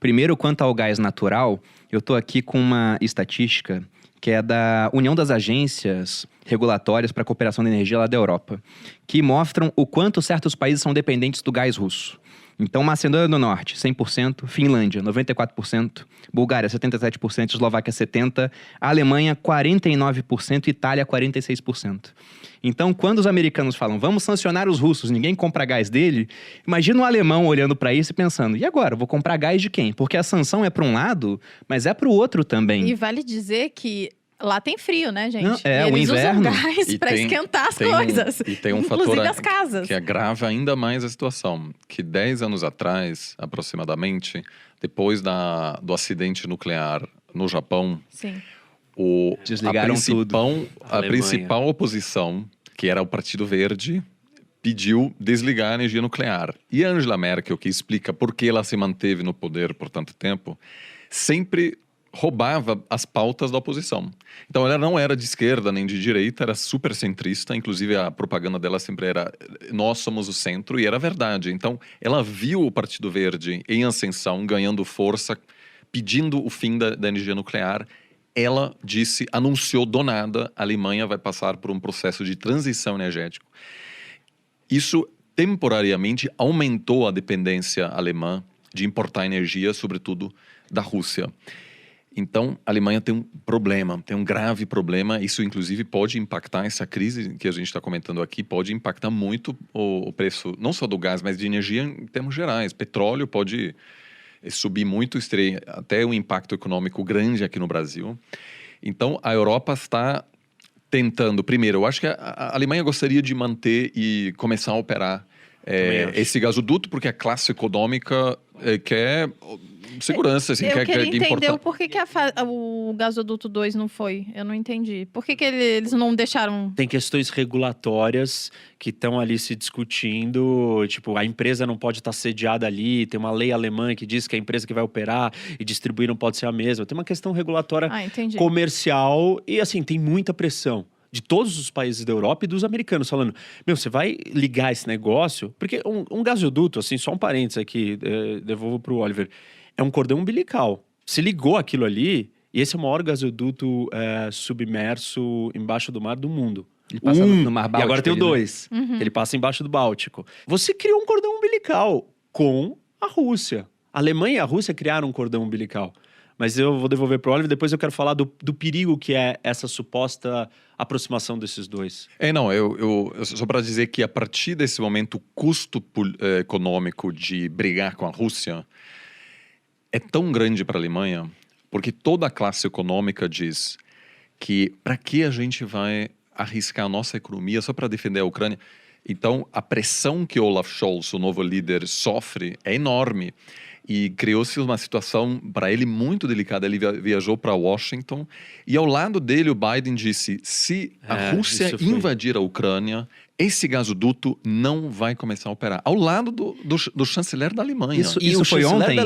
Primeiro, quanto ao gás natural, eu estou aqui com uma estatística que é da União das Agências Regulatórias para a Cooperação da Energia lá da Europa, que mostram o quanto certos países são dependentes do gás russo. Então, Macedônia do Norte, 100%, Finlândia, 94%, Bulgária, 77%, Eslováquia, 70%, Alemanha, 49%, Itália, 46%. Então, quando os americanos falam, vamos sancionar os russos, ninguém compra gás dele, imagina um alemão olhando para isso e pensando, e agora, vou comprar gás de quem? Porque a sanção é para um lado, mas é para o outro também. E vale dizer que lá tem frio, né, gente? Não, e o eles inverno. usam gás para esquentar as coisas. E tem um inclusive fator as casas. que agrava ainda mais a situação. Que 10 anos atrás, aproximadamente, depois do acidente nuclear no Japão, Sim. Desligaram a principal oposição, que era o Partido Verde, pediu desligar a energia nuclear. E a Angela Merkel, que explica por que ela se manteve no poder por tanto tempo, sempre roubava as pautas da oposição. Então ela não era de esquerda nem de direita, era super centrista, inclusive a propaganda dela sempre era nós somos o centro, e era verdade. Então ela viu o Partido Verde em ascensão, ganhando força, pedindo o fim da energia nuclear. Ela disse, anunciou do nada, a Alemanha vai passar por um processo de transição energética. Isso temporariamente aumentou a dependência alemã de importar energia, sobretudo da Rússia. Então, a Alemanha tem um problema, tem um grave problema. Isso, inclusive, pode impactar, essa crise que a gente está comentando aqui, pode impactar muito o preço, não só do gás, mas de energia em termos gerais. Petróleo pode subir muito, até um impacto econômico grande aqui no Brasil. Então, a Europa está tentando, primeiro, eu acho que a Alemanha gostaria de manter e começar a operar esse gasoduto, porque a classe econômica quer segurança, assim, eu queria entender importar. o porquê que o gasoduto 2 não foi. Eu não entendi. Por que eles não deixaram... Tem questões regulatórias que estão ali se discutindo. Tipo, a empresa não pode estar sediada ali. Tem uma lei alemã que diz que a empresa que vai operar e distribuir não pode ser a mesma. Tem uma questão regulatória comercial e, assim, tem muita pressão de todos os países da Europa e dos americanos, falando, você vai ligar esse negócio? Porque um gasoduto, assim, só um parênteses aqui, devolvo pro Oliver, é um cordão umbilical. Se ligou aquilo ali, e esse é o maior gasoduto submerso embaixo do mar do mundo. Ele passa no Mar Báltico. E agora tem o 2, Uhum. ele passa embaixo do Báltico. Você criou um cordão umbilical com a Rússia. A Alemanha e a Rússia criaram um cordão umbilical. Mas eu vou devolver para o Oliver, depois eu quero falar do perigo que é essa suposta aproximação desses dois. Só para dizer que a partir desse momento o custo econômico de brigar com a Rússia é tão grande para a Alemanha, porque toda a classe econômica diz que para que a gente vai arriscar a nossa economia só para defender a Ucrânia? Então a pressão que Olaf Scholz, o novo líder, sofre é enorme. E criou-se uma situação para ele muito delicada. Ele viajou para Washington e ao lado dele o Biden disse, se a Rússia invadir a Ucrânia, esse gasoduto não vai começar a operar. Ao lado do chanceler da Alemanha. Isso foi ontem?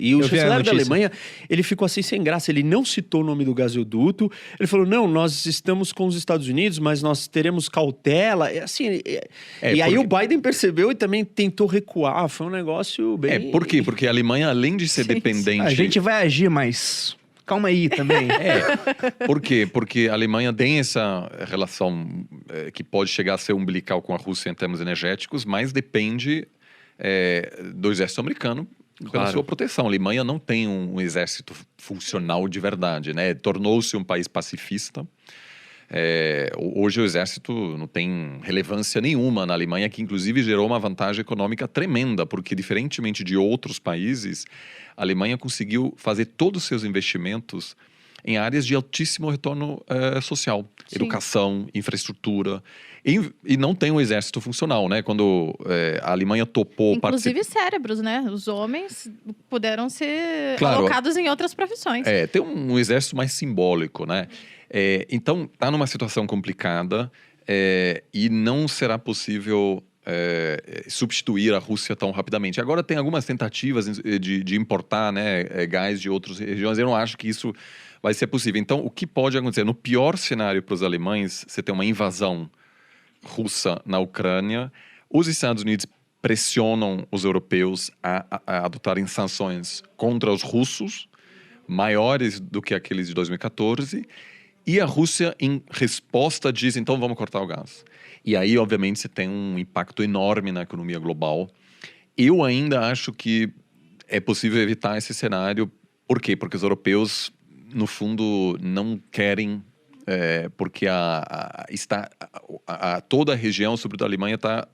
E o chanceler da Alemanha, ele ficou assim sem graça. Ele não citou o nome do gasoduto. Ele falou, não, nós estamos com os Estados Unidos, mas nós teremos cautela. Assim, aí o Biden percebeu e também tentou recuar. Foi um negócio bem... Por quê? Porque a Alemanha, além de ser dependente... A gente vai agir, mas... Calma aí também. Por quê? Porque a Alemanha tem essa relação que pode chegar a ser umbilical com a Rússia em termos energéticos, mas depende do exército americano pela sua proteção. A Alemanha não tem um exército funcional de verdade, né? Tornou-se um país pacifista. Hoje o exército não tem relevância nenhuma na Alemanha, que inclusive gerou uma vantagem econômica tremenda, porque diferentemente de outros países, a Alemanha conseguiu fazer todos os seus investimentos em áreas de altíssimo retorno social. Sim. Educação, infraestrutura, e não tem um exército funcional, né? Quando a Alemanha topou... Inclusive cérebros, né? Os homens puderam ser alocados em outras profissões. Tem um exército mais simbólico, né? Então, está numa situação complicada e não será possível substituir a Rússia tão rapidamente. Agora tem algumas tentativas de importar, né, gás de outras regiões. Eu não acho que isso vai ser possível. Então, o que pode acontecer? No pior cenário para os alemães, você tem uma invasão russa na Ucrânia. Os Estados Unidos pressionam os europeus a adotarem sanções contra os russos, maiores do que aqueles de 2014, e a Rússia, em resposta, diz, então vamos cortar o gás. E aí, obviamente, você tem um impacto enorme na economia global. Eu ainda acho que é possível evitar esse cenário. Por quê? Porque os europeus, no fundo, não querem, porque toda a região, sobretudo a Alemanha, está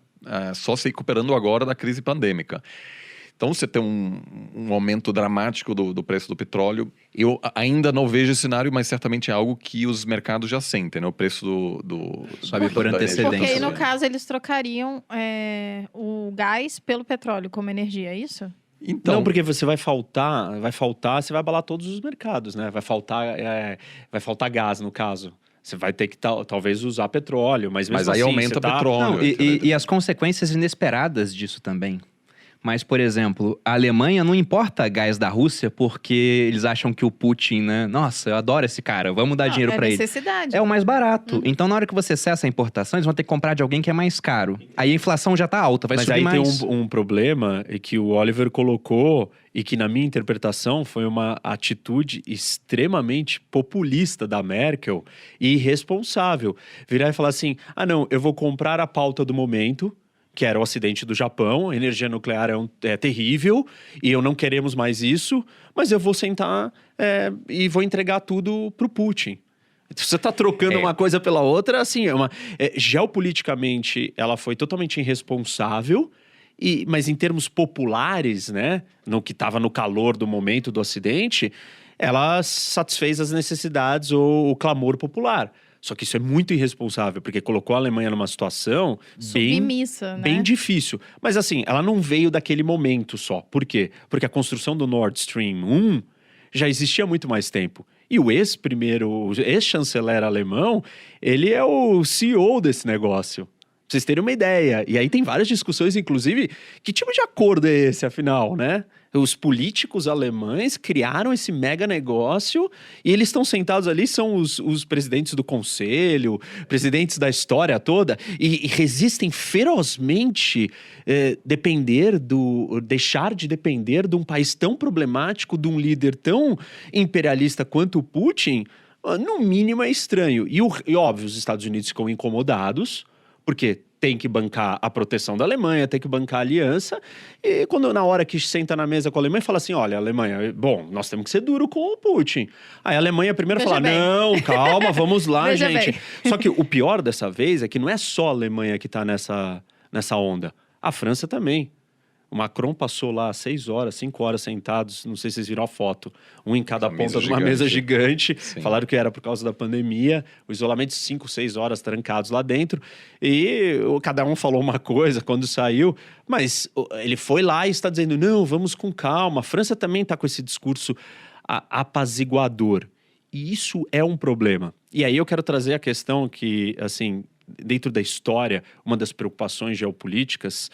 só se recuperando agora da crise pandêmica. Então, você tem um aumento dramático do preço do petróleo. Eu ainda não vejo esse cenário, mas certamente é algo que os mercados já sentem, né? O preço Sobe por antecedência. Porque aí, no caso, eles trocariam o gás pelo petróleo como energia, é isso? Então, não, porque você vai faltar, você vai abalar todos os mercados, né? Vai faltar gás, no caso. Você vai ter que talvez usar petróleo, mas mesmo aí assim, aumenta você tá... petróleo. Não, e as consequências inesperadas disso também. Mas, por exemplo, a Alemanha não importa gás da Rússia porque eles acham que o Putin, né? Nossa, eu adoro esse cara, vamos dar dinheiro pra ele. É necessidade. É o mais barato. Então, na hora que você cessa a importação, eles vão ter que comprar de alguém que é mais caro. Aí a inflação já tá alta, vai subir mais. Mas aí tem um problema que o Oliver colocou e que, na minha interpretação, foi uma atitude extremamente populista da Merkel e irresponsável. Virar e falar assim, não, eu vou comprar a pauta do momento, que era o acidente do Japão, a energia nuclear é terrível e não queremos mais isso, mas eu vou sentar e vou entregar tudo pro Putin. Você está trocando uma coisa pela outra, assim, geopoliticamente ela foi totalmente irresponsável, mas em termos populares, né, no que estava no calor do momento do acidente, ela satisfez as necessidades ou o clamor popular. Só que isso é muito irresponsável, porque colocou a Alemanha numa situação submissa, bem difícil. Mas assim, ela não veio daquele momento só. Por quê? Porque a construção do Nord Stream 1 já existia há muito mais tempo. E o ex-chanceler alemão, ele é o CEO desse negócio. Pra vocês terem uma ideia. E aí tem várias discussões, inclusive, que tipo de acordo é esse, afinal, né? Os políticos alemães criaram esse mega negócio e eles estão sentados ali, são os presidentes do conselho, presidentes da história toda, e resistem ferozmente deixar de depender de um país tão problemático, de um líder tão imperialista quanto o Putin, no mínimo é estranho. E óbvio, os Estados Unidos ficam incomodados, porque tem que bancar a proteção da Alemanha, tem que bancar a aliança, e na hora que senta na mesa com a Alemanha, fala assim, olha, Alemanha, nós temos que ser duro com o Putin. Aí a Alemanha primeiro fala, não, calma, vamos lá, gente. Só que o pior dessa vez é que não é só a Alemanha que tá nessa onda, a França também. O Macron passou lá 6 horas, 5 horas sentados, não sei se vocês viram a foto, um em cada ponta de uma mesa gigante. Sim. Falaram que era por causa da pandemia, o isolamento 5, 6 horas trancados lá dentro. E cada um falou uma coisa quando saiu, mas ele foi lá e está dizendo, não, vamos com calma. A França também está com esse discurso apaziguador. E isso é um problema. E aí eu quero trazer a questão que, assim, dentro da história, uma das preocupações geopolíticas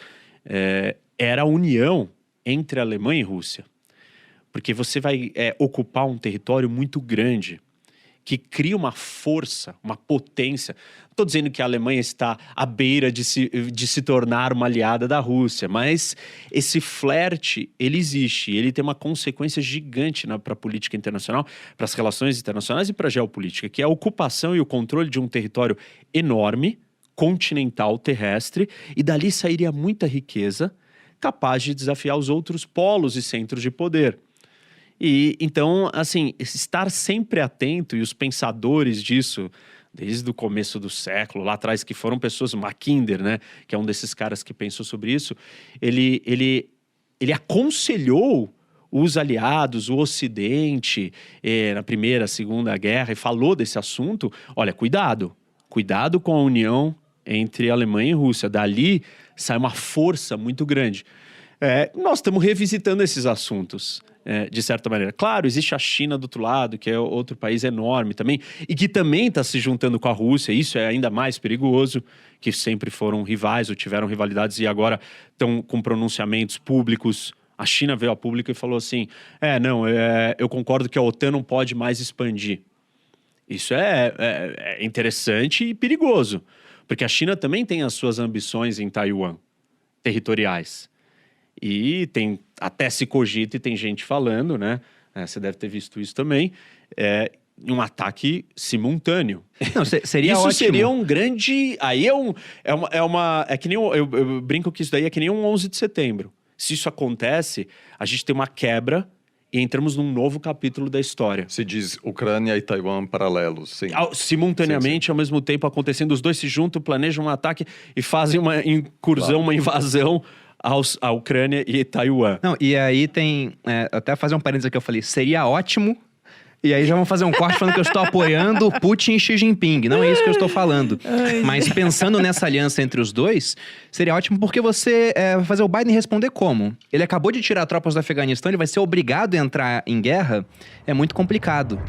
era a união entre Alemanha e Rússia. Porque você vai ocupar um território muito grande, que cria uma força, uma potência. Não estou dizendo que a Alemanha está à beira de se tornar uma aliada da Rússia, mas esse flerte, ele existe. Ele tem uma consequência gigante para a política internacional, para as relações internacionais e para a geopolítica, que é a ocupação e o controle de um território enorme, continental, terrestre, e dali sairia muita riqueza, capaz de desafiar os outros polos e centros de poder. E então, assim, estar sempre atento, e os pensadores disso, desde o começo do século, lá atrás, que foram pessoas, Mackinder, né, que é um desses caras que pensou sobre isso, ele aconselhou os aliados, o Ocidente, na Primeira, Segunda Guerra, e falou desse assunto, olha, cuidado com a união entre Alemanha e Rússia, dali sai uma força muito grande. Nós estamos revisitando esses assuntos, de certa maneira. Claro, existe a China do outro lado, que é outro país enorme também, e que também está se juntando com a Rússia, isso é ainda mais perigoso, que sempre foram rivais ou tiveram rivalidades e agora estão com pronunciamentos públicos. A China veio a público e falou assim, eu concordo que a OTAN não pode mais expandir. Isso é interessante e perigoso, porque a China também tem as suas ambições em Taiwan. territoriais. E até se cogita e tem gente falando, né? Você deve ter visto isso também. Um ataque simultâneo. Não, seria isso ótimo. seria um grande... Aí é que nem... Eu brinco que isso daí é que nem um 11 de setembro. Se isso acontece, a gente tem uma quebra e entramos num novo capítulo da história. Se diz Ucrânia e Taiwan paralelos, sim. Simultaneamente, sim. Ao mesmo tempo acontecendo, os dois se juntam, planejam um ataque e fazem uma incursão, uma invasão à Ucrânia e Taiwan. Não, e aí tem... até fazer um parênteses aqui, eu falei, seria ótimo... E aí já vão fazer um corte falando que eu estou apoiando Putin e Xi Jinping. Não é isso que eu estou falando. Mas pensando nessa aliança entre os dois, seria ótimo porque você vai fazer o Biden responder como? Ele acabou de tirar tropas do Afeganistão, ele vai ser obrigado a entrar em guerra? É muito complicado.